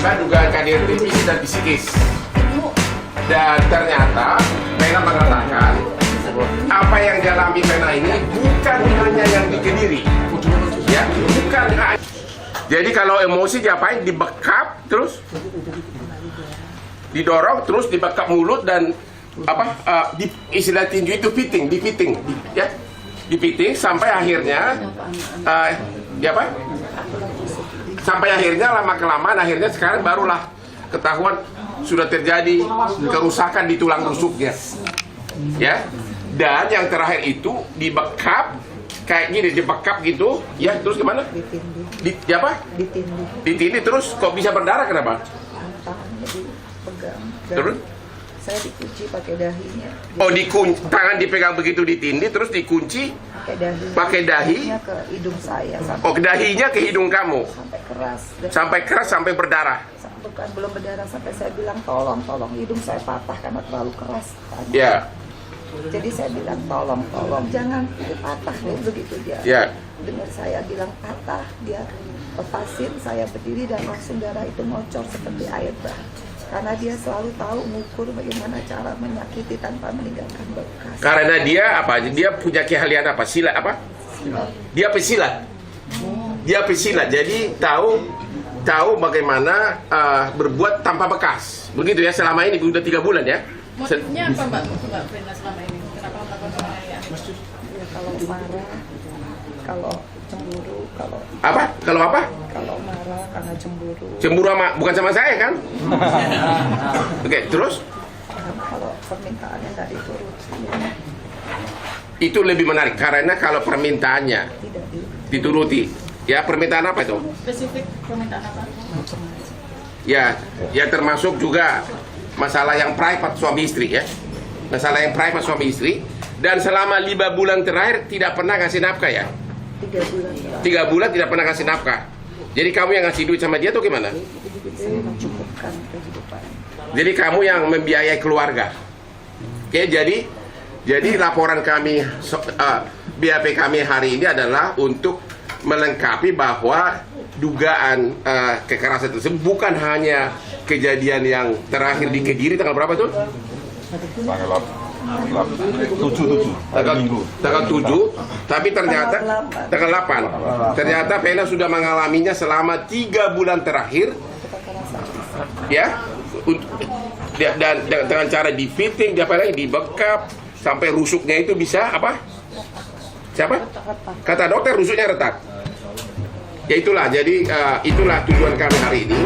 melakukan dugaan KDRT fisik dan psikis. Dan ternyata Vena mengatakan apa yang dialami Vena ini bukan hanya yang di Kediri, ya, bukan hanya. Jadi kalau emosi diapain? Dibekap, terus didorong, terus dibekap mulut dan istilah tinju itu fitting, ya, dipiting sampai akhirnya sampai akhirnya lama kelamaan akhirnya sekarang barulah ketahuan sudah terjadi kerusakan di tulang rusuknya, ya. Dan yang terakhir itu dibekap kayak gini, dibekap gitu, ya, terus gimana? Ditindih terus kok bisa berdarah, kenapa? Terus? Saya dikunci pakai dahinya. Oh, tangan dipegang begitu, ditindih terus dikunci pakai dahi ke hidung saya. Oh, dahinya ke hidung kamu. Sampai keras sampai berdarah. Bukan, belum berdarah, sampai saya bilang tolong hidung saya patah karena terlalu keras. Ya. Jadi saya bilang tolong jangan patah nih, begitu dia. Ya. Dengar saya bilang patah, dia lepasin, saya berdiri dan langsung darah itu ngocor seperti air bah. Karena dia selalu tahu mengukur bagaimana cara menyakiti tanpa meninggalkan bekas. Karena dia apa? Dia punya keahlian apa? Silat apa? Dia pesilat. Dia pesilat. Jadi tahu bagaimana berbuat tanpa bekas. Begitu ya, selama ini udah 3 bulan ya. Motifnya apa Mbak Vena selama ini? Kenapa melakukan penganiayaan? Ya, kalau marah, kalau cemburu, kalau apa? Kalau marah karena cemburu. Cemburu bukan sama saya kan? Oke, terus? Kalau permintaannya nggak dituruti. Itu lebih menarik karena kalau permintaannya Tidak dituruti, ya, permintaan apa itu? Spesifik permintaan apa? Ya termasuk juga masalah yang private suami istri, ya. Masalah yang private suami istri. Dan selama 5 bulan terakhir tidak pernah ngasih nafkah, ya. 3 bulan. 3 bulan tidak pernah ngasih nafkah. Jadi kamu yang ngasih duit sama dia atau gimana? Saya mencukupkan kehidupan. Jadi kamu yang membiayai keluarga. Oke, jadi laporan kami, BAP kami hari ini adalah untuk melengkapi bahwa dugaan kekerasan tersebut bukan hanya kejadian yang terakhir di Kediri tanggal berapa tuh? Tanggal 7, tapi ternyata tanggal 8. Ternyata Vena sudah mengalaminya selama 3 bulan terakhir, ya, dan dengan cara di-fitting, dibekap sampai rusuknya itu bisa apa? Siapa? Kata dokter rusuknya retak. Ya itulah, jadi itulah tujuan kami hari ini.